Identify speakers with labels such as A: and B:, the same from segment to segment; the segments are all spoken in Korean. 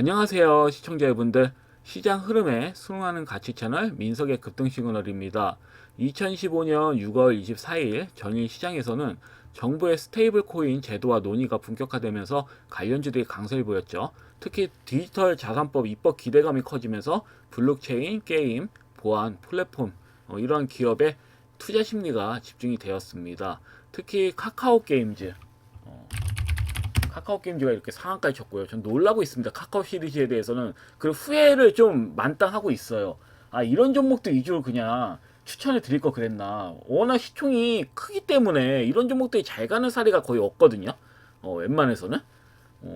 A: 안녕하세요 시청자 여러분들, 시장 흐름에 순응하는 가치 채널 민석의 급등 시그널입니다. 2015년 6월 24일 전일 시장에서는 정부의 스테이블 코인 제도와 논의가 본격화되면서 관련주들이 강세를 보였죠. 특히 디지털 자산법 입법 기대감이 커지면서 블록체인, 게임, 보안, 플랫폼 이러한 기업의 투자 심리가 집중이 되었습니다. 특히 카카오 게임즈 카카오 게임즈가 이렇게 상한가를 쳤고요. 전 놀라고 있습니다. 카카오 시리즈에 대해서는. 그리고 후회를 좀 만땅하고 있어요. 아, 이런 종목들 위주로 그냥 추천해 드릴 거 그랬나. 워낙 시총이 크기 때문에 이런 종목들이 잘 가는 사례가 거의 없거든요. 웬만해서는.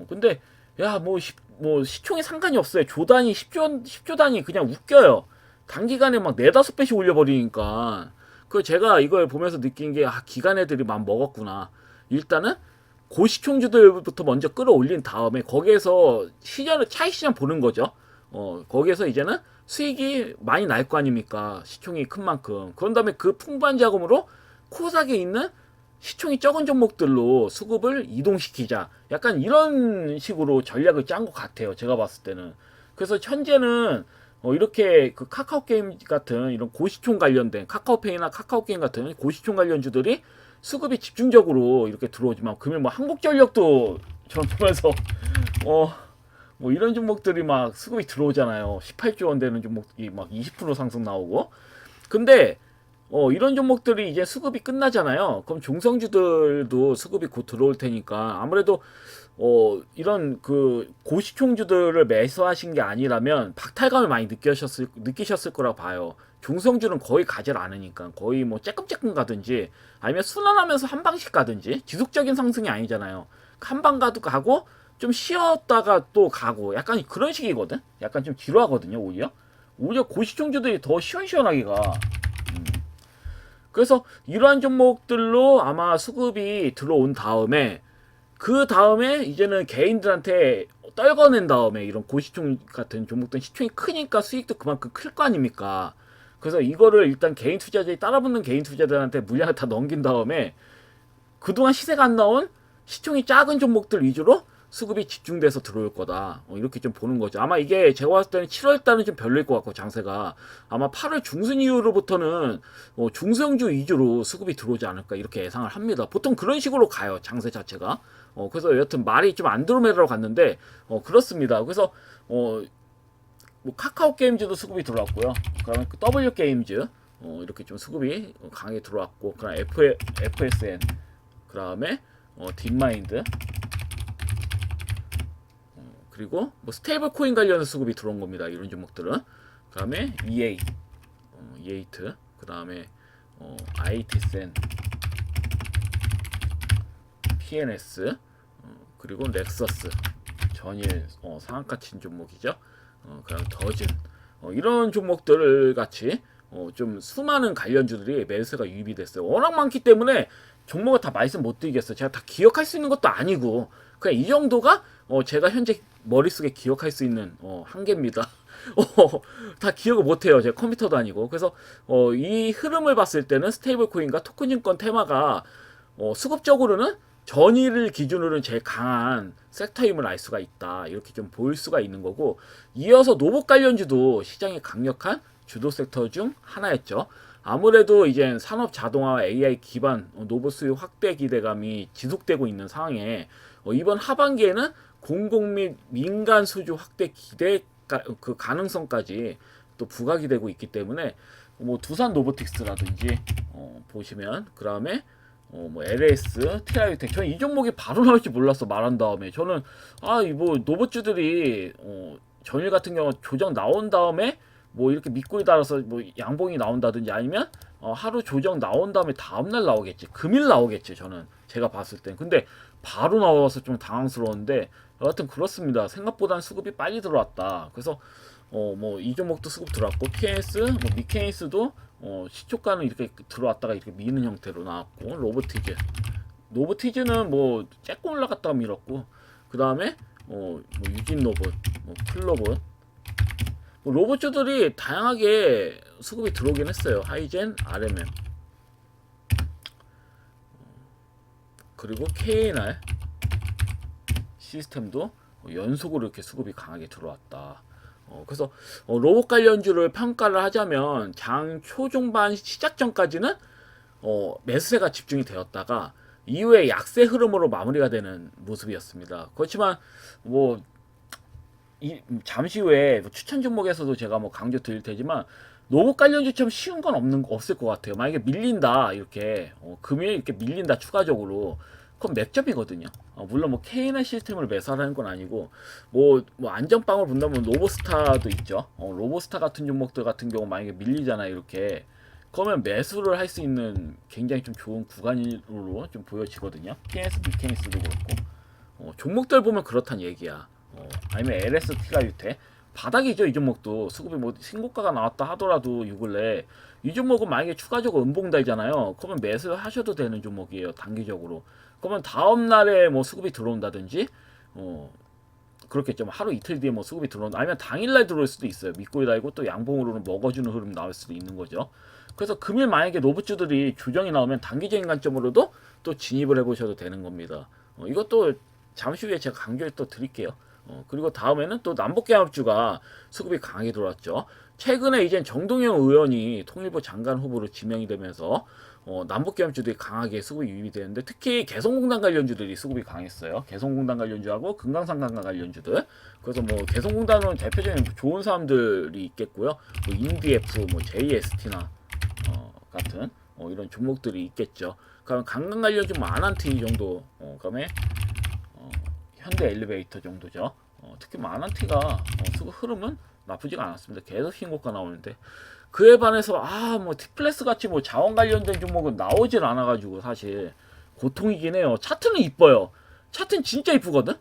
A: 근데 야, 뭐 시총에 상관이 없어요. 조 단위, 10조 단위 그냥 웃겨요. 단기간에 막 4, 5배씩 올려버리니까. 그 제가 이걸 보면서 느낀 게, 아, 기관 애들이 맘 먹었구나. 일단은 고시총주들부터 먼저 끌어올린 다음에 거기에서 차익 시장 보는 거죠. 거기에서 이제는 수익이 많이 날 거 아닙니까? 시총이 큰 만큼. 그런 다음에 그 풍부한 자금으로 코스닥에 있는 시총이 적은 종목들로 수급을 이동시키자. 약간 이런 식으로 전략을 짠 것 같아요. 제가 봤을 때는. 그래서 현재는 이렇게 그 카카오 게임 같은 이런 고시총 관련된 카카오페이나 카카오 게임 같은 고시총 관련주들이 수급이 집중적으로 이렇게 들어오지만, 금일 뭐 한국전력도 저는 보면서 뭐 이런 종목들이 막 수급이 들어오잖아요. 18조 원 되는 종목이 막 20% 상승 나오고. 근데 이런 종목들이 이제 수급이 끝나잖아요. 그럼 종성주들도 수급이 곧 들어올 테니까, 아무래도 이런 그 고시총주들을 매수하신 게 아니라면 박탈감을 많이 느끼셨을 거라고 봐요. 중성주는 거의 가질 않으니까, 거의 뭐 쬐끔쬐끔 가든지 아니면 순환하면서 한 방씩 가든지, 지속적인 상승이 아니잖아요. 한 방 가고 좀 쉬었다가 또 가고, 약간 그런 식이거든. 약간 좀 지루하거든요. 오히려 고시총주들이 더 시원시원하게 가. 그래서 이러한 종목들로 아마 수급이 들어온 다음에, 그 다음에 이제는 개인들한테 떨궈낸 다음에, 이런 고시총 같은 종목들은 시총이 크니까 수익도 그만큼 클 거 아닙니까? 그래서 이거를 일단 개인 투자자들이, 따라붙는 개인 투자자들한테 물량을 다 넘긴 다음에 그동안 시세가 안 나온 시총이 작은 종목들 위주로 수급이 집중돼서 들어올 거다. 이렇게 좀 보는 거죠. 아마 이게 제가 봤을 때는 7월 달은 좀 별로일 것 같고, 장세가 아마 8월 중순 이후로부터는 중소형주 위주로 수급이 들어오지 않을까, 이렇게 예상을 합니다. 보통 그런 식으로 가요, 장세 자체가. 그래서 여튼 말이 좀 안드로메다로 갔는데 그렇습니다. 그래서 뭐 카카오 게임즈도 수급이 들어왔고요. 그다음에 그 W 게임즈 이렇게 좀 수급이 강하게 들어왔고, 그다음 FSN, 그다음에 딥마인드, 그리고 뭐 스테이블 코인 관련 수급이 들어온 겁니다. 이런 종목들은. 그다음에 EA트, 그다음에 IT센, PNS, 그리고 넥서스, 전일 상한가 친 종목이죠. 그다음 더진, 이런 종목들 같이 좀 수많은 관련주들이 매수가 유입이 됐어요. 워낙 많기 때문에 종목을 다 말씀 못 드리겠어요. 제가 다 기억할 수 있는 것도 아니고, 그냥 이 정도가 제가 현재 머릿속에 기억할 수 있는 한계입니다. 다 기억을 못해요. 제 컴퓨터도 아니고. 그래서 이 흐름을 봤을 때는 스테이블 코인과 토큰 증권 테마가 수급적으로는 전일을 기준으로는 제일 강한 섹터임을 알 수가 있다. 이렇게 좀 보일 수가 있는 거고, 이어서 노봇 관련주도 시장의 강력한 주도 섹터 중 하나였죠. 아무래도 이제 산업 자동화와 AI 기반 노봇 수요 확대 기대감이 지속되고 있는 상황에 이번 하반기에는 공공 및 민간 수주 확대 기대 그 가능성까지 또 부각이 되고 있기 때문에, 뭐 두산 로보틱스라든지 보시면, 그다음에 뭐 LS, TI텍, 저는 이 종목이 바로 나올 줄 몰랐어. 말한 다음에 저는 뭐 노봇주들이 전일 같은 경우 조정 나온 다음에 뭐 이렇게 밑꼬리 달아서 뭐 양봉이 나온다든지, 아니면 하루 조정 나온 다음에 다음날 나오겠지, 금일 나오겠지, 저는 제가 봤을 땐. 근데 바로 나와서 좀 당황스러웠는데, 여하튼 그렇습니다. 생각보다는 수급이 빨리 들어왔다. 그래서 뭐 이 종목도 수급 들어왔고, KS, 뭐 미케이스도 시초가는 이렇게 들어왔다가 이렇게 미는 형태로 나왔고, 로보티즈는 뭐 쬐끔 올라갔다가 밀었고, 그 다음에 뭐 유진 로봇, 뭐 풀로봇, 뭐 로봇주들이 다양하게 수급이 들어오긴 했어요. 하이젠, RMM, 그리고 KNR 시스템도 연속으로 이렇게 수급이 강하게 들어왔다. 그래서 로봇 관련주를 평가를 하자면 장 초중반 시작 전까지는 매수세가 집중이 되었다가 이후에 약세 흐름으로 마무리가 되는 모습이었습니다. 그렇지만 뭐 잠시 후에 추천 종목에서도 제가 뭐 강조 드릴 테지만 로봇 관련주처럼 쉬운 건 없을 것 같아요. 만약에 밀린다 이렇게 금일 이렇게 밀린다 추가적으로 그럼 맥점이거든요. 물론 뭐 K나 시스템을 매수하라는 건 아니고 뭐 안전빵을 본다면 로보스타도 있죠. 로보스타 같은 종목들 같은 경우 만약에 밀리잖아요 이렇게 그러면 매수를 할 수 있는 굉장히 좀 좋은 구간으로 좀 보여지거든요. TNS, 미케니스도 그렇고 종목들 보면 그렇단 얘기야. 아니면 LST가 유태 바닥이죠. 이 종목도 수급이 뭐 신고가가 나왔다 하더라도 요 근래 이 종목은 만약에 추가적으로 음봉 달잖아요. 그러면 매수하셔도 되는 종목이에요. 단기적으로. 그러면 다음날에 뭐 수급이 들어온다든지 그렇게 좀 하루 이틀 뒤에 뭐 수급이 들어온다 아니면 당일날 들어올 수도 있어요. 밑꼬리 달고 또 양봉으로는 먹어주는 흐름 나올 수도 있는 거죠. 그래서 금일 만약에 로봇주들이 조정이 나오면 단기적인 관점으로도 또 진입을 해보셔도 되는 겁니다. 이것도 잠시 후에 제가 강조를 또 드릴게요. 그리고 다음에는 또 남북개합주가 수급이 강하게 들어왔죠. 최근에 이제 정동영 의원이 통일부 장관 후보로 지명이 되면서 남북개합주들이 강하게 수급이 유입이 되는데 특히 개성공단 관련주들이 수급이 강했어요. 개성공단 관련주하고 금강산강가 관련주들. 그래서 뭐 개성공단은 대표적인 좋은 사람들이 있겠고요. 뭐 인디F, 뭐 JST나 같은 이런 종목들이 있겠죠. 그럼 강강 관련주 뭐 아난티 이 정도, 그다음에 현대 엘리베이터 정도죠. 특히 마난티가 수급 흐름은 나쁘지가 않았습니다. 계속 신고가 나오는데 그에 반해서 뭐 티플레스 같이 뭐 자원 관련된 종목은 나오질 않아가지고 사실 고통이긴 해요. 차트는 이뻐요. 차트는 진짜 이쁘거든.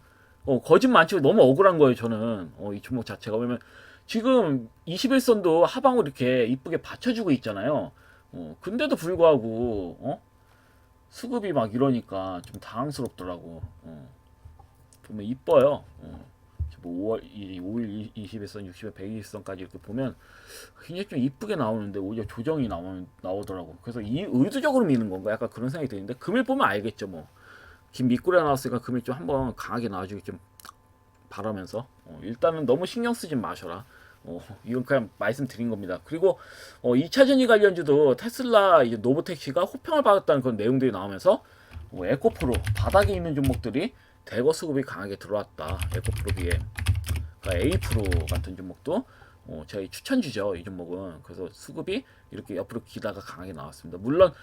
A: 거짓말 안 치고 너무 억울한 거예요. 저는 이 종목 자체가 왜냐면 지금 21선도 하방으로 이렇게 이쁘게 받쳐주고 있잖아요. 근데도 불구하고 수급이 막 이러니까 좀 당황스럽더라고. 보면 이뻐요. 뭐 5월 5일 20일선, 60일, 120선까지 이렇게 보면 굉장히 좀 이쁘게 나오는데 오히려 조정이 나오더라고. 그래서 의도적으로 미는 건가? 약간 그런 생각이 드는데 금일 보면 알겠죠. 뭐 긴 밑꼬리가 나왔으니까 금일 좀 한번 강하게 나와주기 좀 바라면서 일단은 너무 신경 쓰지 마셔라. 이건 그냥 말씀드린 겁니다. 그리고 2차 전지 관련주도 테슬라 이제 노브택시가 호평을 받았다는 그런 내용들이 나오면서 에코프로 바닥에 있는 종목들이 대거 수급이 강하게 들어왔다. 에코프로 비에 그러니까 A프로 같은 종목도 저희 추천주죠. 이 종목은 그래서 수급이 이렇게 옆으로 기다가 강하게 나왔습니다. 물론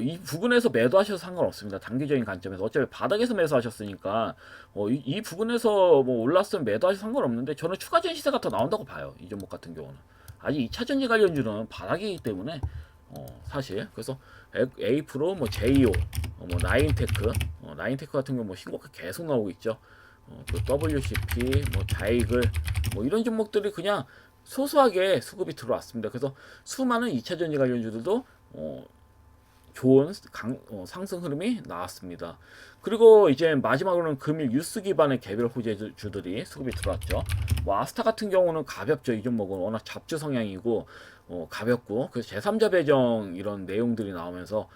A: 이 부분에서 매도하셔도 상관없습니다. 단기적인 관점에서 어차피 바닥에서 매수하셨으니까 이 부분에서 뭐 올랐으면 매도하셔도 상관없는데 저는 추가적인 시세가 더 나온다고 봐요. 이 종목 같은 경우는 아직 2차전지 관련주는 바닥이기 때문에 사실 그래서 A프로 뭐 JO 뭐 라인테크 라인테크 같은 경우 뭐 신고가 계속 나오고 있죠. 그 WCP 뭐 자이글 뭐 이런 종목들이 그냥 소소하게 수급이 들어왔습니다. 그래서 수많은 2차전지 관련주들도 좋은 상승 흐름이 나왔습니다. 그리고 이제 마지막으로는 금일 뉴스 기반의 개별 호재주들이 수급이 들어왔죠. 뭐 아스타 같은 경우는 가볍죠. 이 종목은 워낙 잡주 성향이고 가볍고 그래서 제3자 배정 이런 내용들이 나오면서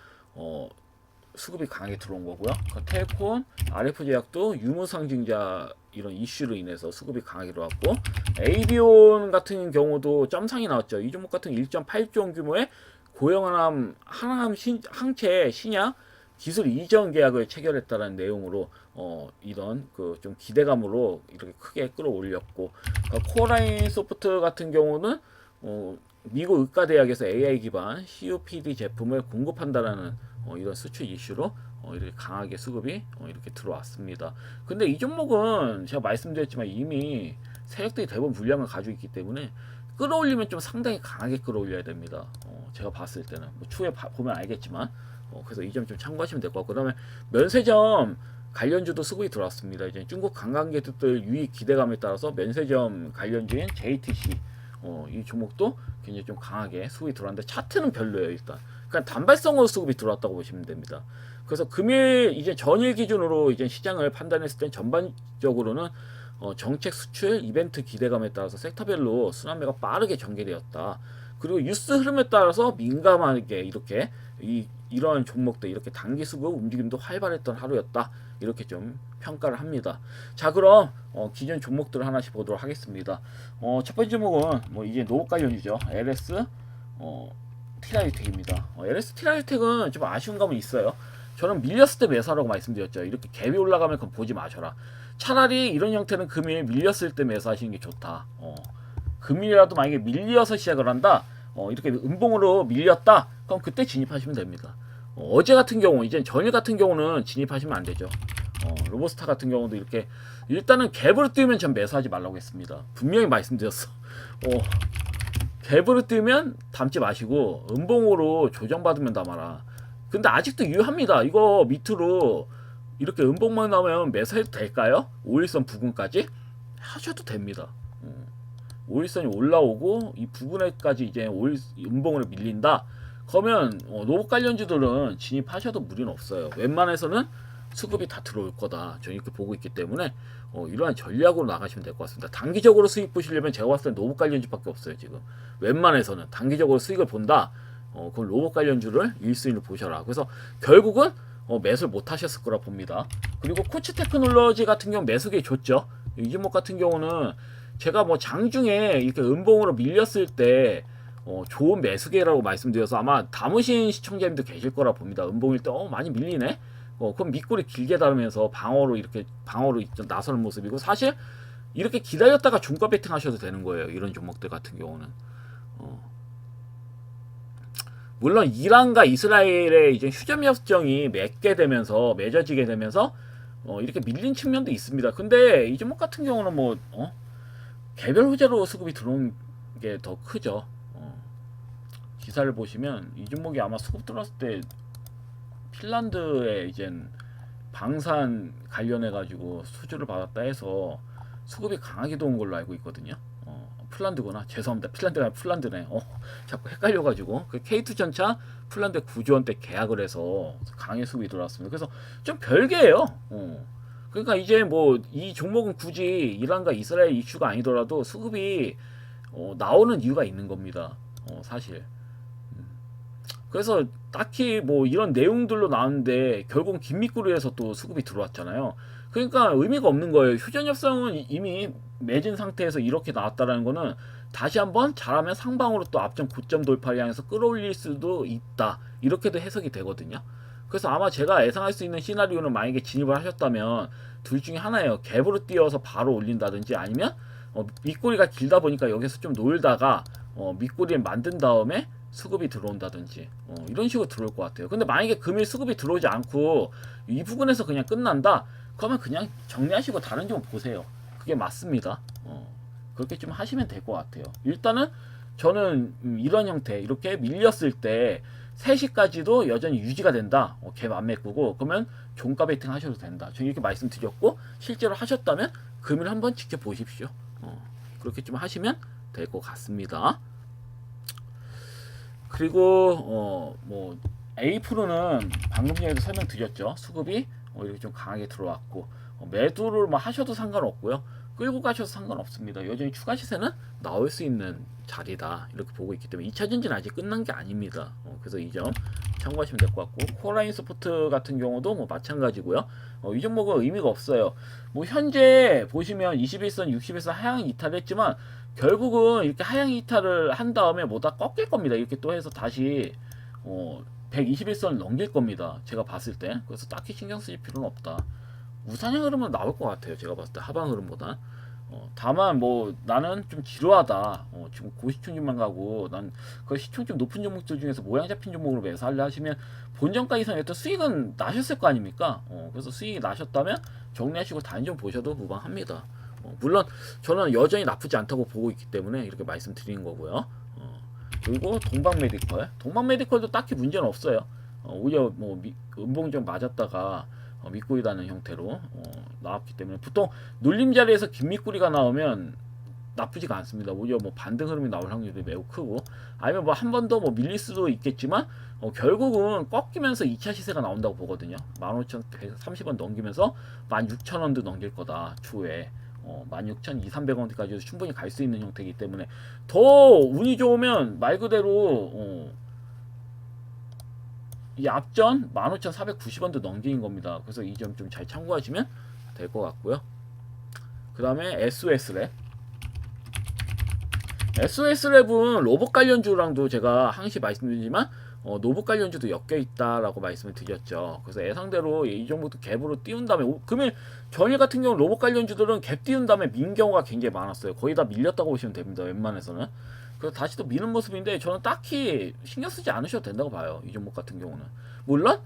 A: 수급이 강하게 들어온 거고요. 텔콘, RF제약도 유무상증자 이런 이슈로 인해서 수급이 강하게 들어왔고 에이비온 같은 경우도 점상이 나왔죠. 이 종목 같은 1.8조 원 규모의 고영암 항체 신약 기술 이전 계약을 체결했다는 내용으로 이런 그 좀 기대감으로 이렇게 크게 끌어올렸고 코어라인 소프트 같은 경우는 미국 의과대학에서 AI 기반 COPD 제품을 공급한다라는 이런 수출 이슈로 이렇게 강하게 수급이 이렇게 들어왔습니다. 근데 이 종목은 제가 말씀드렸지만 이미 세력들이 대부분 물량을 가지고 있기 때문에 끌어올리면 좀 상당히 강하게 끌어올려야 됩니다. 제가 봤을 때는 뭐 추후에 보면 알겠지만 그래서 이 점 좀 참고하시면 될 것 같고 그다음에 면세점 관련주도 수급이 들어왔습니다. 이제 중국 관광객들 유입 기대감에 따라서 면세점 관련주인 JTC 이 종목도 굉장히 좀 강하게 수급이 들어왔는데 차트는 별로예요. 일단 그냥 단발성으로 수급이 들어왔다고 보시면 됩니다. 그래서 금일 이제 전일 기준으로 이제 시장을 판단했을 땐 전반적으로는 정책 수출 이벤트 기대감에 따라서 섹터별로 순환매가 빠르게 전개되었다. 그리고 뉴스 흐름에 따라서 민감하게 이렇게 이러한 종목들 이렇게 단기 수급 움직임도 활발했던 하루였다. 이렇게 좀 평가를 합니다. 자, 그럼 기존 종목들을 하나씩 보도록 하겠습니다. 첫 번째 종목은 뭐 이제 노후 관련이죠. LS 티라이텍입니다. LS 티라이텍은 좀 아쉬운 감은 있어요. 저는 밀렸을 때 매수하라고 말씀드렸죠. 이렇게 갭이 올라가면 그건 보지 마셔라. 차라리 이런 형태는 금일 밀렸을 때 매수하시는 게 좋다. 금일이라도 만약에 밀려서 시작을 한다. 이렇게 음봉으로 밀렸다. 그럼 그때 진입하시면 됩니다. 어제 같은 경우, 이제 전일 같은 경우는 진입하시면 안 되죠. 로보스타 같은 경우도 이렇게 일단은 갭으로 뛰면 전 매수하지 말라고 했습니다. 분명히 말씀드렸어. 갭으로 뛰면 담지 마시고 음봉으로 조정받으면 담아라. 근데 아직도 유효합니다. 이거 밑으로 이렇게 음봉만 나오면 매수해도 될까요? 5일선 부근까지 하셔도 됩니다. 5일선이 올라오고 이 부분에까지 이제 5일 음봉으로 밀린다. 그러면 로봇 관련주들은 진입하셔도 무리는 없어요. 웬만해서는 수급이 다 들어올 거다. 저는 이렇게 보고 있기 때문에 이러한 전략으로 나가시면 될 것 같습니다. 단기적으로 수익 보시려면 제가 봤을 때 로봇 관련주밖에 없어요. 지금 웬만해서는 단기적으로 수익을 본다. 그럼 로봇 관련주를 1순위로 보셔라. 그래서 결국은 매수를 못 하셨을 거라 봅니다. 그리고 코치 테크놀로지 같은 경우 매수기 좋죠. 이 종목 같은 경우는 제가 뭐 장중에 이렇게 음봉으로 밀렸을 때 좋은 매수계라고 말씀드려서 아마 담으신 시청자님도 계실 거라 봅니다. 음봉일 때 많이 밀리네. 그럼 밑꼬리 길게 다르면서 방어로 나서는 모습이고, 사실 이렇게 기다렸다가 중가 베팅 하셔도 되는 거예요. 이런 종목들 같은 경우는. 물론 이란과 이스라엘의 이제 휴전 협정이 맺어지게 되면서 이렇게 밀린 측면도 있습니다. 근데 이 종목 같은 경우는 뭐 개별 호재로 수급이 들어온 게 더 크죠. 기사를 보시면 이 종목이 아마 수급 들어왔을 때 핀란드에 이젠 방산 관련해 가지고 수주를 받았다 해서 수급이 강하게 들어온 걸로 알고 있거든요. 핀란드구나. 죄송합니다. 핀란드네. 자꾸 헷갈려가지고 그 K2 전차 핀란드 9조 원대 계약을 해서 강하게 수급이 들어왔습니다. 그래서 좀 별개예요. 그러니까 이제 뭐 이 종목은 굳이 이란과 이스라엘 이슈가 아니더라도 수급이 나오는 이유가 있는 겁니다. 사실. 그래서 딱히 뭐 이런 내용들로 나왔는데 결국은 긴미꾸리에서 또 수급이 들어왔잖아요. 그러니까 의미가 없는 거예요. 휴전협상은 이미 맺은 상태에서 이렇게 나왔다라는 거는 다시 한번 잘하면 상방으로 또 앞전 고점 돌파를 향해서 끌어올릴 수도 있다. 이렇게도 해석이 되거든요. 그래서 아마 제가 예상할 수 있는 시나리오는 만약에 진입을 하셨다면 둘 중에 하나예요. 갭으로 뛰어서 바로 올린다든지 아니면 밑꼬리가 길다 보니까 여기서 좀 놀다가 밑꼬리를 만든 다음에 수급이 들어온다든지 이런 식으로 들어올 것 같아요. 근데 만약에 금일 수급이 들어오지 않고 이 부분에서 그냥 끝난다? 그러면 그냥 정리하시고 다른 좀 보세요. 그게 맞습니다. 그렇게 좀 하시면 될 것 같아요. 일단은 저는 이런 형태 이렇게 밀렸을 때 3시까지도 여전히 유지가 된다. 갭 안 메꾸고 그러면 종가 베팅 하셔도 된다. 저는 이렇게 말씀드렸고 실제로 하셨다면 금일 한번 지켜보십시오. 그렇게 좀 하시면 될 것 같습니다. 그리고 뭐 A프로는 방금 전에도 설명드렸죠. 수급이 이렇게 좀 강하게 들어왔고 매도를 뭐 하셔도 상관없고요. 끌고 가셔도 상관없습니다. 여전히 추가 시세는 나올 수 있는 자리다. 이렇게 보고 있기 때문에 2차 전지는 아직 끝난 게 아닙니다. 그래서 이 점 참고하시면 될 것 같고, 코어라인 소프트 같은 경우도 뭐 마찬가지고요. 이 종목은 의미가 없어요. 뭐 현재 보시면 21선, 60일선 하향 이탈했지만 결국은 이렇게 하향 이탈을 한 다음에 뭐다 꺾일 겁니다. 이렇게 또 해서 다시 121선을 넘길 겁니다. 제가 봤을 때. 그래서 딱히 신경 쓰실 필요는 없다. 우상향 흐름은 나올 것 같아요. 제가 봤을 때 하방 흐름보다. 다만 뭐 나는 좀 지루하다. 지금 고시총률만 가고 난 그 시총좀 높은 종목들 중에서 모양 잡힌 종목으로 매수하려 하시면 본전가 이상의 어떤 수익은 나셨을 거 아닙니까? 그래서 수익이 나셨다면 정리하시고 다른 점 보셔도 무방합니다. 물론 저는 여전히 나쁘지 않다고 보고 있기 때문에 이렇게 말씀드리는 거고요. 그리고 동방메디컬도 딱히 문제는 없어요. 오히려 뭐 음봉 좀 맞았다가 밑꼬리다는 형태로 나왔기 때문에 보통 눌림 자리에서 긴 밑꼬리가 나오면 나쁘지가 않습니다. 오히려 뭐 반등 흐름이 나올 확률이 매우 크고, 아니면 뭐 한 번 더 뭐 밀릴 수도 있겠지만 결국은 꺾이면서 2차 시세가 나온다고 보거든요. 15,130원 넘기면서 16,000원도 넘길 거다 추후에. 16,200~300원까지도 충분히 갈 수 있는 형태이기 때문에 더 운이 좋으면 말 그대로 이 앞전 15,490원도 넘기는 겁니다. 그래서 이 점 좀 잘 참고하시면 될 것 같고요. 그 다음에 SOS랩. SOS랩은 로봇 관련주랑도 제가 항시 말씀드리지만 노봇 관련주도 엮여 있다라고 말씀을 드렸죠. 그래서 예상대로 이 종목도 갭으로 띄운 다음에 금일 전일 같은 경우 로봇 관련주들은 갭 띄운 다음에 민 경우가 굉장히 많았어요. 거의 다 밀렸다고 보시면 됩니다. 웬만해서는. 그래서 다시 또 미는 모습인데 저는 딱히 신경 쓰지 않으셔도 된다고 봐요. 이 종목 같은 경우는. 물론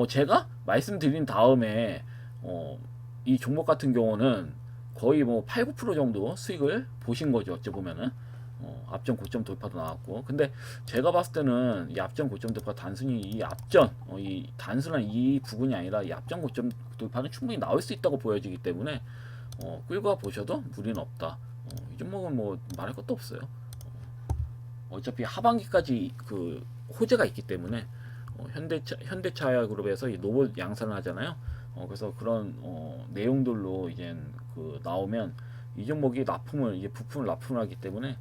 A: 제가 말씀드린 다음에 이 종목 같은 경우는 거의 뭐 8, 9% 정도 수익을 보신 거죠. 어찌 보면은. 앞전 고점 돌파도 나왔고, 근데 제가 봤을 때는 이 앞전 고점 돌파 단순히 이 앞전 이 단순한 이 부분이 아니라 이 앞전 고점 돌파는 충분히 나올 수 있다고 보여지기 때문에 끌고 와 보셔도 무리는 없다. 이 종목은 뭐 말할 것도 없어요. 어차피 하반기까지 그 호재가 있기 때문에 현대차 그룹에서 이 로봇 양산을 하잖아요. 그래서 그런 내용들로 이제 그 나오면 이 종목이 납품을 이제 부품을 납품을 하기 때문에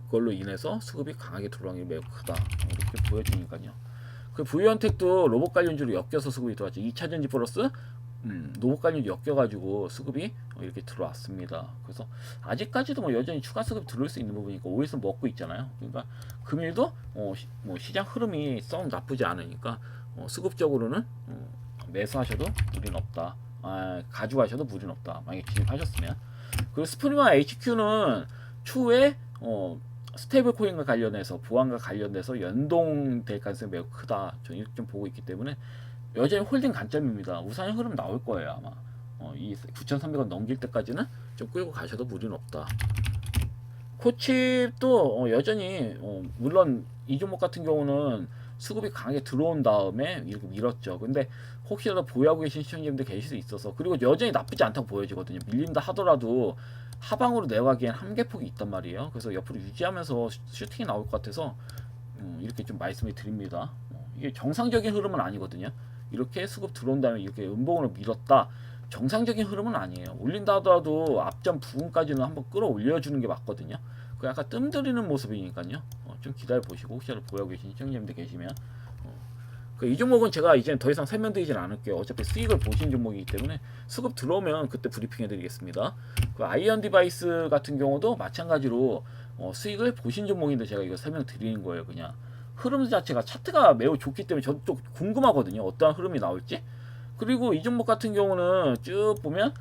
A: 그걸로 인해서 수급이 강하게 들어오는 게 매우 크다. 이렇게 보여주니까요. 그 부유현택도 로봇 관련주로 엮여서 수급이 들어왔죠. 2차전지 플러스 로봇 관련주 엮여가지고 수급이 이렇게 들어왔습니다. 그래서 아직까지도 뭐 여전히 추가 수급이 들어올 수 있는 부분이니까 오일선 먹고 있잖아요. 그러니까 금일도 뭐 시장 흐름이 썩 나쁘지 않으니까 수급적으로는 매수하셔도 무리는 없다. 가져가셔도 무리는 없다. 만약에 진입하셨으면. 그리고 스프리마 HQ는 추후에 스테이블 코인과 관련해서 보안과 관련돼서 연동될 가능성이 매우 크다. 저는 이렇게 좀 보고 있기 때문에 여전히 홀딩 관점입니다. 우상의 흐름 나올 거예요 아마. 이 9,300원 넘길 때까지는 좀 끌고 가셔도 무리는 없다. 코칩도 여전히 물론 이 종목 같은 경우는 수급이 강하게 들어온 다음에 이렇게 밀었죠. 근데 혹시라도 보유하고 계신 시청자분들 계실 수 있어서, 그리고 여전히 나쁘지 않다고 보여지거든요. 밀린다 하더라도 하방으로 내려가기엔 한계폭이 있단 말이에요. 그래서 옆으로 유지하면서 슈팅이 나올 것 같아서 이렇게 좀 말씀을 드립니다. 이게 정상적인 흐름은 아니거든요. 이렇게 수급 들어온 다음에 이렇게 음봉으로 밀었다, 정상적인 흐름은 아니에요. 올린다 하더라도 앞전 부분까지는 한번 끌어올려주는 게 맞거든요. 그 약간 뜸들이는 모습이니까요. 좀 기다려 보시고, 혹시라도 보유하고 계신 시청자분들 계시면 이 종목은 제가 이제 더 이상 설명드리진 않을게요. 어차피 수익을 보신 종목이기 때문에 수급 들어오면 그때 브리핑 해드리겠습니다. 그 아이언 디바이스 같은 경우도 마찬가지로 수익을 보신 종목인데 제가 이거 설명드리는 거예요. 그냥 흐름 자체가 차트가 매우 좋기 때문에 저도 좀 궁금하거든요. 어떠한 흐름이 나올지. 그리고 이 종목 같은 경우는 쭉 보면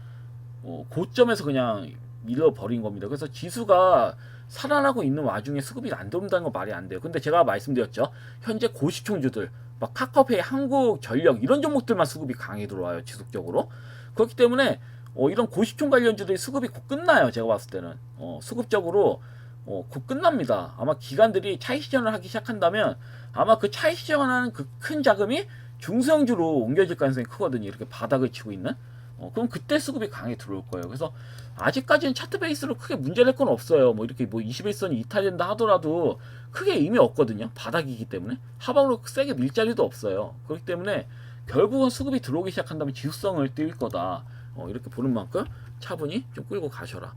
A: 고점에서 그냥 밀어버린 겁니다. 그래서 지수가 살아나고 있는 와중에 수급이 안 들어온다는 건 말이 안 돼요. 근데 제가 말씀드렸죠. 현재 고시총주들 막 카카오페이, 한국전력 이런 종목들만 수급이 강하게 들어와요. 지속적으로. 그렇기 때문에 이런 고시총 관련주들이 수급이 곧 끝나요. 제가 봤을 때는 수급적으로 곧 끝납니다. 아마 기관들이 차익 실현을 하기 시작한다면 아마 그 차익 실현하는 그 큰 자금이 중소형주로 옮겨질 가능성이 크거든요. 이렇게 바닥을 치고 있는. 그럼 그때 수급이 강하게 들어올 거예요. 그래서 아직까지는 차트 베이스로 크게 문제될 건 없어요. 뭐 이렇게 뭐 21선이 이탈된다 하더라도 크게 의미 없거든요. 바닥이기 때문에 하방으로 세게 밀 자리도 없어요. 그렇기 때문에 결국은 수급이 들어오기 시작한다면 지수성을 띌 거다. 이렇게 보는 만큼 차분히 좀 끌고 가셔라.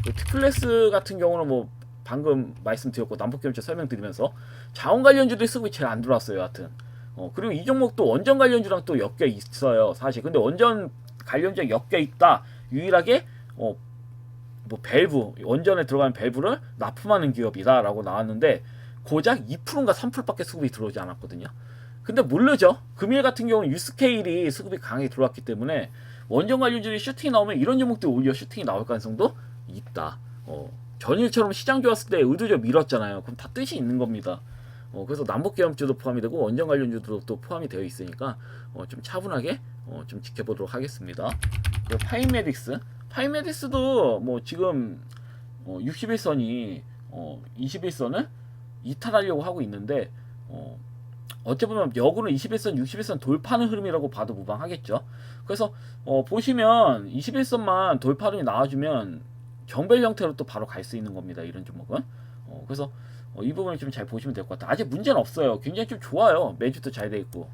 A: 그 티플레스 같은 경우는 뭐 방금 말씀드렸고 남북경제 설명드리면서 자원 관련주들이 수급이 제일 안 들어왔어요. 하여튼 그리고 이 종목도 원전 관련주랑 또 엮여 있어요. 사실 근데 원전 관련주에 엮여 있다. 유일하게 뭐 밸브, 원전에 들어가는 밸브를 납품하는 기업이다라고 나왔는데 고작 2%인가 3%밖에 수급이 들어오지 않았거든요. 근데 모르죠. 금일 같은 경우는 유스케일이 수급이 강하게 들어왔기 때문에 원전 관련주들이 슈팅이 나오면 이런 종목들이 오히려 슈팅이 나올 가능성도 있다. 전일처럼 시장 좋았을 때 의도적으로 밀었잖아요. 그럼 다 뜻이 있는 겁니다. 그래서 남북계엄주도 포함이 되고 원전 관련주도 또 포함이 되어 있으니까 좀 차분하게 좀 지켜보도록 하겠습니다. 파이메딕스도 뭐 지금 61선이 21선을 이탈하려고 하고 있는데 어찌 보면 역으로 21선, 61선 돌파하는 흐름이라고 봐도 무방하겠죠. 그래서 보시면 21선만 돌파 흐름이 나와주면 정벨 형태로 또 바로 갈 수 있는 겁니다. 이런 종목은. 그래서 이 부분을 좀 잘 보시면 될 것 같아요. 아직 문제는 없어요. 굉장히 좀 좋아요. 매집도 잘 되어 있고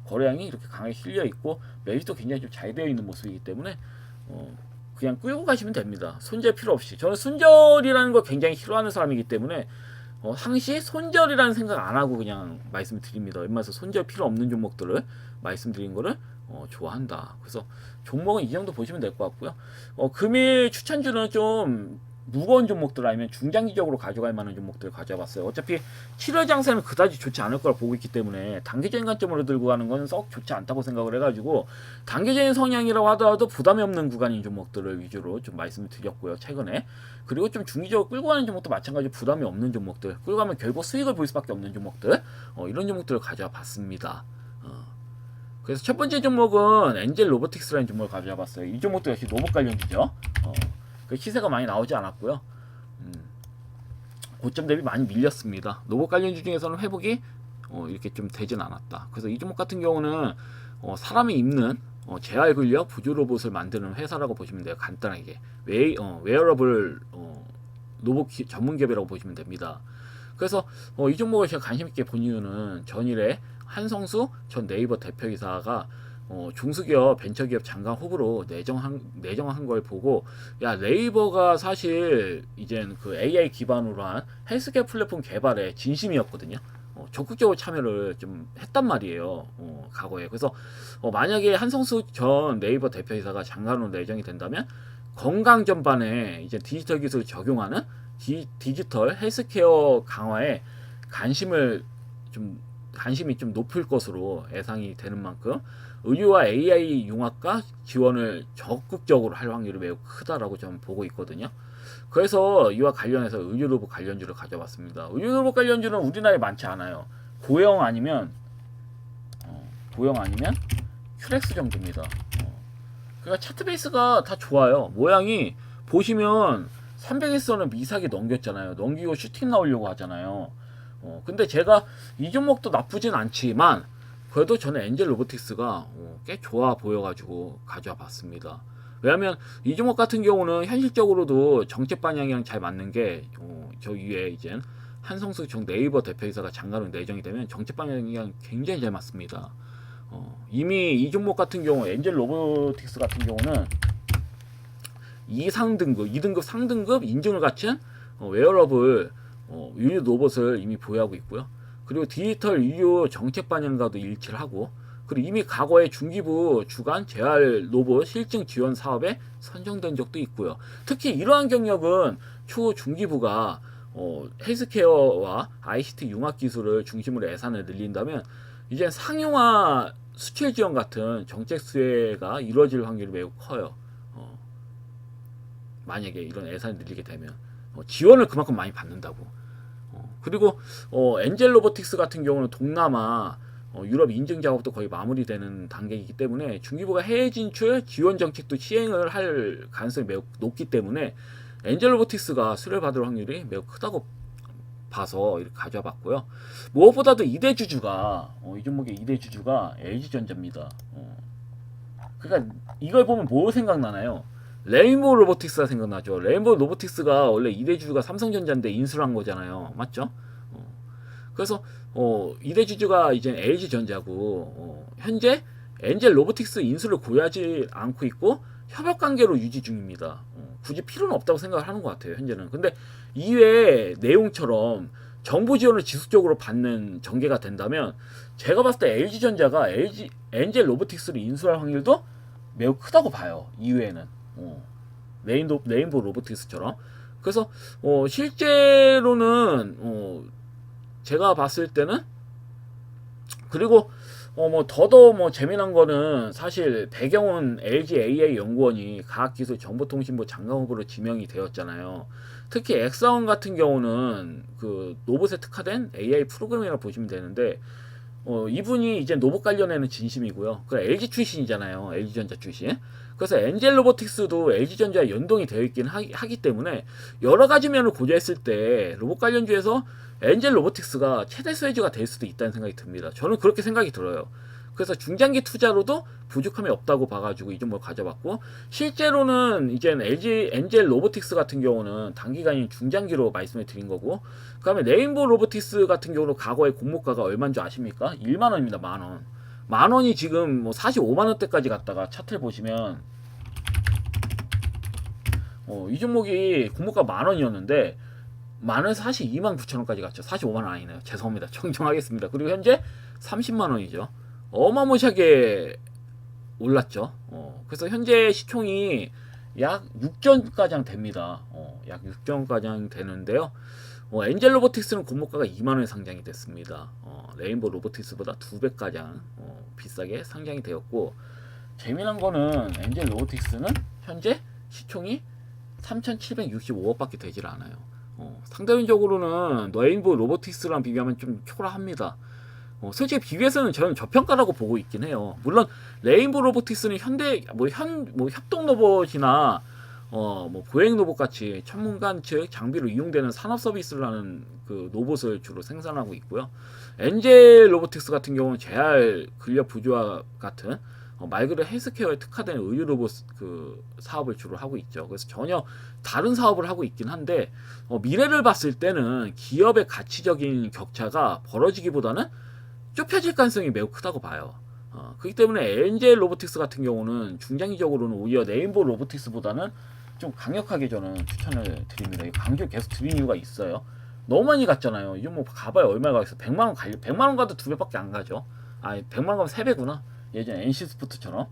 A: 거래량이 이렇게 강하게 실려 있고 매집도 굉장히 좀 잘 되어 있는 모습이기 때문에 그냥 끌고 가시면 됩니다. 손절 필요 없이. 저는 손절이라는 걸 굉장히 싫어하는 사람이기 때문에 상시 손절이라는 생각 안 하고 그냥 말씀드립니다. 웬만해서 손절 필요 없는 종목들을 말씀드린 거를 좋아한다. 그래서 종목은 이 정도 보시면 될 것 같고요. 금일 추천주는 좀 무거운 종목들 아니면 중장기적으로 가져갈 만한 종목들을 가져봤어요. 어차피 7월 장세는 그다지 좋지 않을 걸 보고 있기 때문에 단기적인 관점으로 들고 가는 건 썩 좋지 않다고 생각을 해가지고 단기적인 성향이라고 하더라도 부담이 없는 구간인 종목들을 위주로 좀 말씀을 드렸고요. 최근에. 그리고 좀 중기적으로 끌고 가는 종목도 마찬가지로 부담이 없는 종목들, 끌고 가면 결국 수익을 볼 수밖에 없는 종목들, 이런 종목들을 가져와 봤습니다. 그래서 첫 번째 종목은 엔젤 로보틱스라는 종목을 가져와 봤어요. 이 종목도 역시 로봇 관련주죠. 그 시세가 많이 나오지 않았고요. 고점 대비 많이 밀렸습니다. 로봇 관련주 중에서는 회복이 이렇게 좀 되진 않았다. 그래서 이 종목 같은 경우는 사람이 입는 재활 근력 부조 로봇을 만드는 회사라고 보시면 돼요. 간단하게 웨어러블 로봇 전문 기업이라고 보시면 됩니다. 그래서 이 종목을 제가 관심 있게 본 이유는 전일에 한성수 전 네이버 대표이사가 중소기업 벤처기업 장관 후보로 내정한 걸 보고, 야, 네이버가 사실 이젠 그 AI 기반으로 한 헬스케어 플랫폼 개발에 진심이었거든요. 적극적으로 참여를 좀 했단 말이에요. 과거에. 그래서 만약에 한성수 전 네이버 대표이사가 장관으로 내정이 된다면 건강 전반에 이제 디지털 기술을 적용하는 디지털 헬스케어 강화에 관심이 좀 높을 것으로 예상이 되는 만큼 의료와 AI 융합과 지원을 적극적으로 할 확률이 매우 크다라고 저는 보고 있거든요. 그래서 이와 관련해서 의료 로봇 관련주를 가져봤습니다. 의료 로봇 관련주는 우리나라에 많지 않아요. 고영 아니면 큐렉스 정도입니다. 그러니까 차트 베이스가 다 좋아요. 모양이 보시면 300일선은 미사기 넘겼잖아요. 넘기고 슈팅 나오려고 하잖아요. 근데 제가 이 종목도 나쁘진 않지만 그래도 저는 엔젤 로보틱스가 꽤 좋아 보여가지고 가져와 봤습니다. 왜냐하면 이 종목 같은 경우는 현실적으로도 정책 방향이랑 잘 맞는 게 저 위에 이제 한성수 전 네이버 대표이사가 장관으로 내정이 되면 정책 방향이랑 굉장히 잘 맞습니다. 이미 이 종목 같은 경우 엔젤 로보틱스 같은 경우는 2등급 상등급 인증을 갖춘 웨어러블 의료 로봇을 이미 보유하고 있고요. 그리고 디지털 의료 정책 방향과도 일치를 하고, 그리고 이미 과거에 중기부 주간 재활 로봇 실증 지원 사업에 선정된 적도 있고요. 특히 이러한 경력은 추후 중기부가 헬스케어와 ICT 융합 기술을 중심으로 예산을 늘린다면 이제 상용화 수출 지원 같은 정책 수혜가 이루어질 확률이 매우 커요. 만약에 이런 예산을 늘리게 되면 지원을 그만큼 많이 받는다고. 그리고 엔젤 로보틱스 같은 경우는 동남아 유럽 인증 작업도 거의 마무리되는 단계이기 때문에 중기부가 해외 진출 지원 정책도 시행을 할 가능성이 매우 높기 때문에 엔젤 로보틱스가 수혜를 받을 확률이 매우 크다고 봐서 이렇게 가져와 봤고요. 무엇보다도 2대 주주가 이 종목의 2대 주주가 LG전자입니다. 그러니까 이걸 보면 뭐 생각나나요? 레인보우 로보틱스가 생각나죠. 레인보우 로보틱스가 원래 2대 주주가 삼성전자인데 인수를 한 거잖아요. 맞죠? 그래서 2대 주주가 이제 LG전자고 현재 엔젤 로보틱스 인수를 고려하지 않고 있고 협업 관계로 유지 중입니다. 굳이 필요는 없다고 생각을 하는 것 같아요. 현재는. 근데 이외의 내용처럼 정부 지원을 지속적으로 받는 전개가 된다면 제가 봤을 때 LG전자가 엔젤 로보틱스를 인수할 확률도 매우 크다고 봐요. 이외에는. 레인보우 로보틱스처럼. 그래서 실제로는 제가 봤을 때는, 그리고 더더 재미난 거는 사실 배경은 LG AI 연구원이 과학기술 정보통신부 장관 후보로 지명이 되었잖아요. 특히 엑사원 같은 경우는 그 로봇에 특화된 AI 프로그램이라고 보시면 되는데 이분이 이제 로봇 관련에는 진심이고요. 그 LG 출신이잖아요. LG전자 출신. 그래서 엔젤 로보틱스도 LG전자에 연동이 되어 있긴 하기 때문에 여러 가지 면을 고려했을 때 로봇 관련주에서 엔젤 로보틱스가 최대 수혜주가 될 수도 있다는 생각이 듭니다. 저는 그렇게 생각이 들어요. 그래서 중장기 투자로도 부족함이 없다고 봐가지고 이 종목을 가져봤고, 실제로는 이제 엔젤 로보틱스 같은 경우는 단기간이 중장기로 말씀을 드린 거고, 그 다음에 레인보우 로보틱스 같은 경우는 과거에 공모가가 얼마인 줄 아십니까? 1만원입니다. 만원. 만원이 지금 45만원대까지 갔다가 차트를 보시면 이 종목이 공모가 만원이었는데 만원에서 사실 29,000원까지 갔죠. 45만원 아니네요. 죄송합니다. 정정하겠습니다. 그리고 현재 30만원이죠. 어마무시하게 올랐죠. 그래서 현재 시총이 약 6전가량 됩니다. 약 6전가량 되는데요. 엔젤 로보틱스는 공모가가 2만원에 상장이 됐습니다. 레인보우 로보틱스보다 2배가량 비싸게 상장이 되었고, 재미난 거는 엔젤 로보틱스는 현재 시총이 3,765억밖에 되질 않아요. 상대적으로는 레인보우 로보틱스랑 비교하면 좀 초라합니다. 솔직히 비교해서는 저는 저평가라고 보고 있긴 해요. 물론 레인보우 로보틱스는 현대 협동 로봇이나 보행 로봇 같이 전문가 측 장비로 이용되는 산업 서비스를 하는 그 로봇을 주로 생산하고 있고요. 엔젤 로보틱스 같은 경우는 재활 근력 부조화 같은 말 그대로 헬스케어에 특화된 의료 로봇 그 사업을 주로 하고 있죠. 그래서 전혀 다른 사업을 하고 있긴 한데, 미래를 봤을 때는 기업의 가치적인 격차가 벌어지기보다는 좁혀질 가능성이 매우 크다고 봐요. 그렇기 때문에 엔젤 로보틱스 같은 경우는 중장기적으로는 오히려 레인보우 로보틱스보다는 좀 강력하게 저는 추천을 드립니다. 강조 계속 드린 이유가 있어요. 너무 많이 갔잖아요. 이거 뭐 가봐야 얼마나 가겠어. 100만원 100만원 가도 2배밖에 안 가죠. 100만원 가면 3배구나. 예전 NC 스포츠처럼.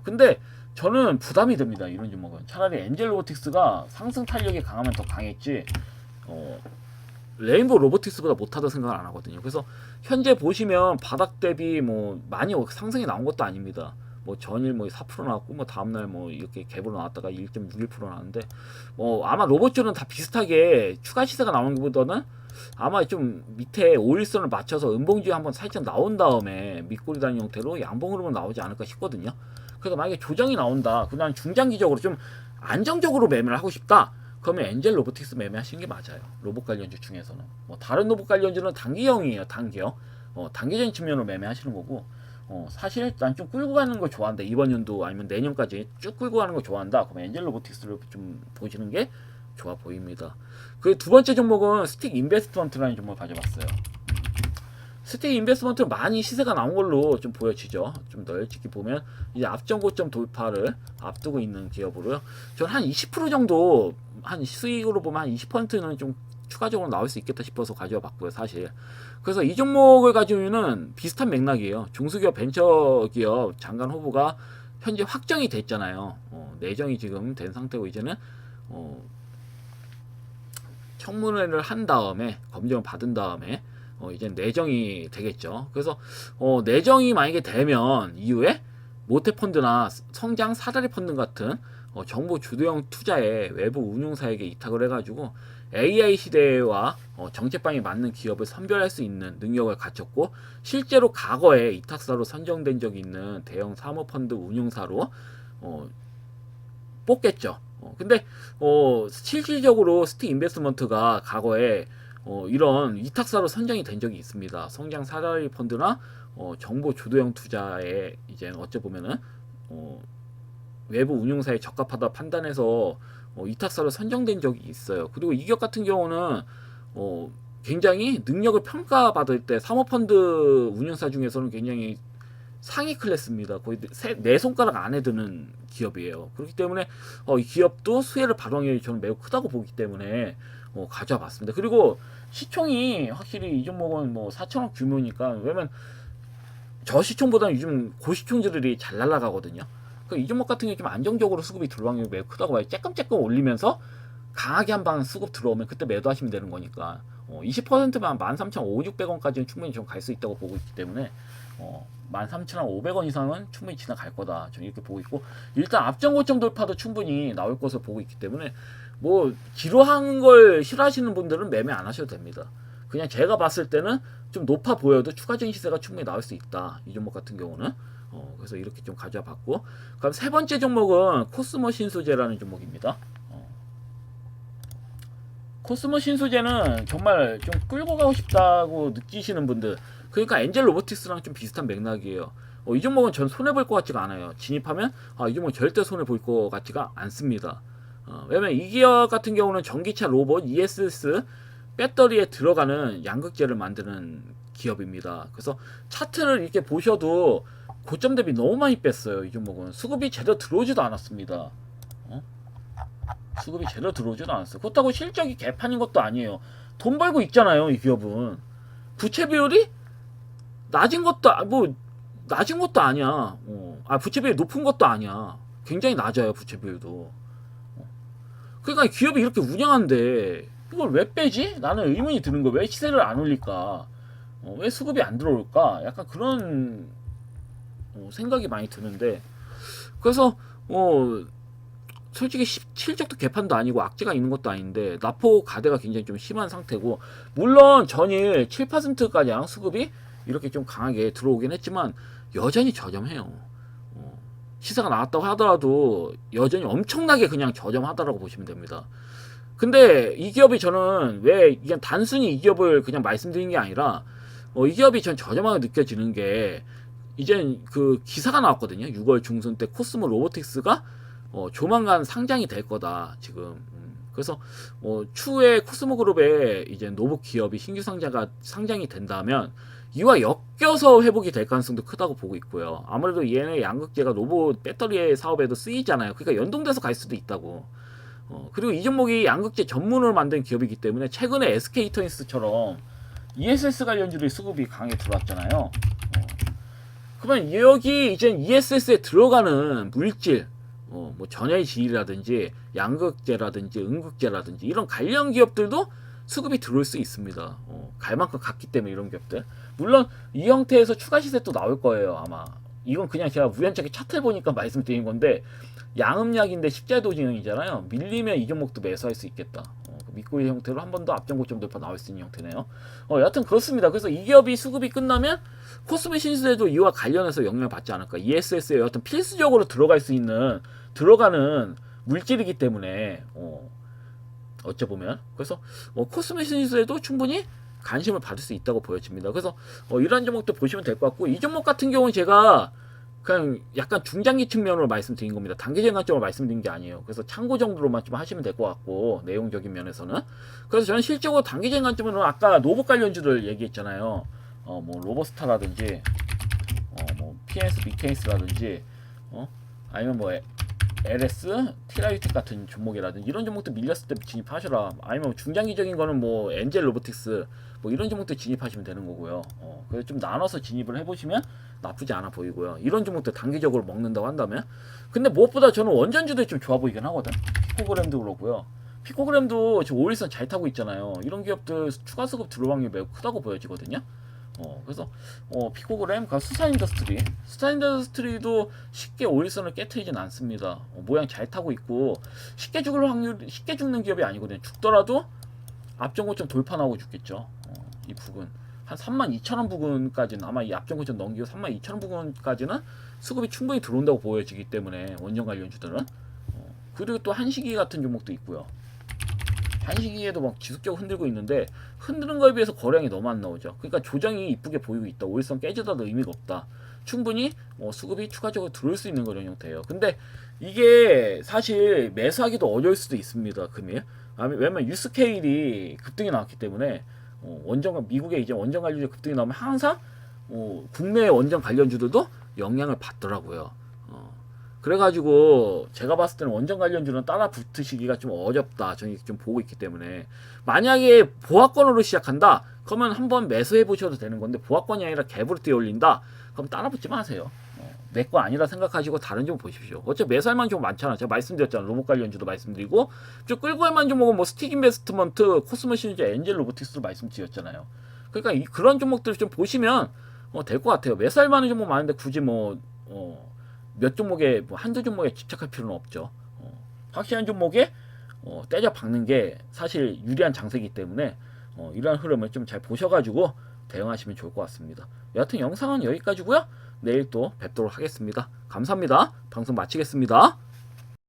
A: 근데 저는 부담이 됩니다. 이런 종목은. 차라리 엔젤 로보틱스가 상승 탄력이 강하면 더 강했지, 레인보우 로보틱스보다 못하다 생각을 안 하거든요. 그래서 현재 보시면 바닥 대비 뭐 많이 상승이 나온 것도 아닙니다. 뭐 전일 뭐 4% 나왔고, 뭐 다음날 뭐 이렇게 갭으로 나왔다가 1.61% 나왔는데, 아마 로봇주는 다 비슷하게 추가 시세가 나오는 것보다는 아마 좀 밑에 5일선을 맞춰서 음봉주에 한번 살짝 나온 다음에 밑꼬리 달린 형태로 양봉 흐름은 나오지 않을까 싶거든요. 그래서 만약에 조정이 나온다, 그다음 중장기적으로 좀 안정적으로 매매를 하고 싶다, 그러면 엔젤 로보틱스 매매하시는 게 맞아요. 로봇 관련주 중에서는. 다른 로봇 관련주는 단기형이에요. 단기형. 단기적인 측면으로 매매하시는 거고, 사실 난 좀 끌고 가는 거 좋아한다. 이번 연도 아니면 내년까지 쭉 끌고 가는 거 좋아한다. 그럼 엔젤 로보틱스를 좀 보시는 게 좋아 보입니다. 그 두 번째 종목은 스틱 인베스트먼트라는 종목을 가져봤어요. 스틱 인베스트먼트 많이 시세가 나온 걸로 좀 보여지죠. 좀 널찍히 보면 이제 앞전 고점 돌파를 앞두고 있는 기업으로요. 전 한 20% 정도, 한 수익으로 보면 한 20%는 좀 추가적으로 나올 수 있겠다 싶어서 가져와 봤고요, 사실. 그래서 이 종목을 가지고는 비슷한 맥락이에요. 중소기업 벤처기업 장관 후보가 현재 확정이 됐잖아요. 내정이 지금 된 상태고, 이제는 청문회를 한 다음에 검증을 받은 다음에 이제 내정이 되겠죠. 그래서 내정이 만약에 되면 이후에 모태펀드나 성장 사다리 펀드 같은 정부 주도형 투자에 외부 운용사에게 이탁을 해가지고 AI 시대와 정책방에 맞는 기업을 선별할 수 있는 능력을 갖췄고, 실제로 과거에 이탁사로 선정된 적이 있는 대형 사모펀드 운용사로 뽑겠죠. 근데 실질적으로 스틱 인베스트먼트가 과거에 이런 위탁사로 선정이 된 적이 있습니다. 성장 사다리 펀드나 정보 주도형 투자에 이제 어찌 보면은 외부 운용사에 적합하다 판단해서 위탁사로 선정된 적이 있어요. 그리고 이 기업 같은 경우는 굉장히 능력을 평가받을 때 사모펀드 운용사 중에서는 굉장히 상위 클래스입니다. 거의 네 손가락 안에 드는 기업이에요. 그렇기 때문에 이 기업도 수혜를 발휘하기 저는 매우 크다고 보기 때문에 가져와 봤습니다. 그리고 시총이 확실히 이 종목은 뭐 4천억 규모니까, 왜냐면 저시총보다는 요즘 고시총들이 잘 날아가거든요. 이 종목 같은 경우 좀 안정적으로 수급이 들어오는 게 매우 크다고 봐요. 쬐끔쬐끔 올리면서 강하게 한 방 수급 들어오면 그때 매도하시면 되는 거니까 20%만 13,500~600원까지는 충분히 좀 갈 수 있다고 보고 있기 때문에 13,500원 이상은 충분히 지나갈 거다, 저는 이렇게 보고 있고, 일단 앞전 고점 돌파도 충분히 나올 것으로 보고 있기 때문에 뭐 지루한 걸 싫어하시는 분들은 매매 안 하셔도 됩니다. 그냥 제가 봤을 때는 좀 높아 보여도 추가적인 시세가 충분히 나올 수 있다, 이 종목 같은 경우는. 그래서 이렇게 좀 가져와 봤고, 그럼 세 번째 종목은 코스모 신소재라는 종목입니다. 코스모 신소재는 정말 좀 끌고 가고 싶다고 느끼시는 분들, 그러니까 엔젤 로보틱스랑 좀 비슷한 맥락이에요. 이 종목은 전 손해볼 것 같지가 않아요. 진입하면 이 종목은 절대 손해볼 것 같지가 않습니다. 왜냐면 이 기업 같은 경우는 전기차 로봇 ESS 배터리에 들어가는 양극재를 만드는 기업입니다. 그래서 차트를 이렇게 보셔도 고점 대비 너무 많이 뺐어요. 이 종목은 수급이 제대로 들어오지도 않았습니다. 수급이 제대로 들어오지도 않았어요. 그렇다고 실적이 개판인 것도 아니에요. 돈 벌고 있잖아요, 이 기업은. 부채 비율이 낮은 것도 뭐 낮은 것도 아니야. 부채 비율이 높은 것도 아니야. 굉장히 낮아요, 부채 비율도. 그러니까 기업이 이렇게 운영한데 이걸 왜 빼지? 나는 의문이 드는 거야. 왜 시세를 안 올릴까? 왜 수급이 안 들어올까? 약간 그런 생각이 많이 드는데, 그래서 솔직히 실적도 개판도 아니고 악재가 있는 것도 아닌데 나포 가대가 굉장히 좀 심한 상태고, 물론 전일 7%가량 수급이 이렇게 좀 강하게 들어오긴 했지만 여전히 저렴해요. 시세가 나왔다고 하더라도 여전히 엄청나게 그냥 저렴하다라고 보시면 됩니다. 근데 이 기업이 저는 왜 그냥 단순히 이 기업을 그냥 말씀드린 게 아니라 이 기업이 전 저렴하게 느껴지는 게, 이젠 그 기사가 나왔거든요. 6월 중순 때 코스모 로보틱스가 조만간 상장이 될 거다 지금. 그래서 추후에 코스모 그룹에 이제 노브 기업이 신규 상장이 된다면 이와 엮여서 회복이 될 가능성도 크다고 보고 있고요. 아무래도 얘네 양극재가 로봇 배터리 사업에도 쓰이잖아요. 그러니까 연동돼서 갈 수도 있다고. 그리고 이 종목이 양극재 전문으로 만든 기업이기 때문에 최근에 SK이터니스처럼 ESS 관련주들이 수급이 강하게 들어왔잖아요. 그러면 여기 이제 ESS에 들어가는 물질, 뭐 전해의 질이라든지 양극재라든지 음극재라든지 이런 관련 기업들도 수급이 들어올 수 있습니다. 갈 만큼 갔기 때문에 이런 기업들. 물론 이 형태에서 추가 시세 또 나올 거예요, 아마. 이건 그냥 제가 우연찮게 차트를 보니까 말씀드린 건데, 양음약인데 십자도징이잖아요. 밀리면 이 종목도 매수할 수 있겠다. 믿고의 형태로 한 번 더 앞전고점 돌파 나올 수 있는 형태네요. 여하튼 그렇습니다. 그래서 이 기업이 수급이 끝나면 코스메 신수에도 이와 관련해서 영향을 받지 않을까. ESS에 여하튼 필수적으로 들어가는 물질이기 때문에 어쩌보면 그래서 코스메 신수에도 충분히 관심을 받을 수 있다고 보여집니다. 그래서 이런 종목도 보시면 될 것 같고, 이 종목 같은 경우는 제가 그냥 약간 중장기 측면으로 말씀드린 겁니다. 단기적인 관점으로 말씀드린 게 아니에요. 그래서 참고 정도로만 좀 하시면 될 것 같고, 내용적인 면에서는. 그래서 저는 실적으로 단기적인 관점으로 아까 로봇 관련주들 얘기했잖아요. 뭐 로보스타라든지 뭐 PS 미케이스라든지 아니면 뭐 LS 티라유텍 같은 종목이라든지 이런 종목도 밀렸을 때 진입하셔라. 아니면 중장기적인 거는 뭐 엔젤 로보틱스 뭐 이런 종목들 진입하시면 되는 거고요. 그래서 좀 나눠서 진입을 해보시면 나쁘지 않아 보이고요. 이런 종목들 단기적으로 먹는다고 한다면. 근데 무엇보다 저는 원전주들이 좀 좋아 보이긴 하거든. 피코그램도 그렇고요. 피코그램도 지금 5일선 잘 타고 있잖아요. 이런 기업들 추가 수급 들어올 확률이 매우 크다고 보여지거든요. 그래서 피코그램, 스타인더스트리도 쉽게 5일선을 깨트리진 않습니다. 모양 잘 타고 있고 쉽게 죽는 기업이 아니거든요. 죽더라도 앞전고점 돌파 나오고 죽겠죠. 이 부근 한 32,000원 부근까지는 아마 이 앞전고점 넘기고 32,000원 부근까지는 수급이 충분히 들어온다고 보여지기 때문에 원전 관련주들은. 그리고 또 한시기 같은 종목도 있고요. 한시기에도 막 지속적으로 흔들고 있는데 흔드는 거에 비해서 거래량이 너무 안 나오죠. 그러니까 조정이 이쁘게 보이고 있다. 5일선 깨지더라도 의미가 없다. 충분히 수급이 추가적으로 들어올 수 있는 그런 형태예요. 근데 이게 사실 매수하기도 어려울 수도 있습니다. 금일. 왜냐면 유스케일이 급등이 나왔기 때문에 미국의 이제 원전 관련주 급등이 나오면 항상 국내 원전 관련주들도 영향을 받더라고요. 그래가지고 제가 봤을 때는 원전 관련주는 따라 붙으시기가 좀 어렵다. 저는 좀 보고 있기 때문에, 만약에 보합권으로 시작한다 그러면 한번 매수해 보셔도 되는 건데, 보합권이 아니라 갭으로 뛰어올린다 그럼 따라 붙지 마세요. 내 거 아니라 생각하시고 다른 좀 보십시오. 어차피 매수할 만한 좀 많잖아. 제가 말씀드렸잖아. 로봇 관련주도 말씀드리고, 좀 끌고 갈 만한 종목은 뭐 스틱 인베스트먼트, 코스모시니즈, 엔젤 로보틱스도 말씀드렸잖아요. 그러니까 그런 종목들을 좀 보시면 될 것 같아요. 매수할 만한 종목 많은데 굳이 몇 종목에 한두 종목에 집착할 필요는 없죠. 확실한 종목에 때려 박는 게 사실 유리한 장세이기 때문에 이러한 흐름을 좀 잘 보셔가지고 대응하시면 좋을 것 같습니다. 여하튼 영상은 여기까지고요. 내일 또 뵙도록 하겠습니다. 감사합니다. 방송 마치겠습니다.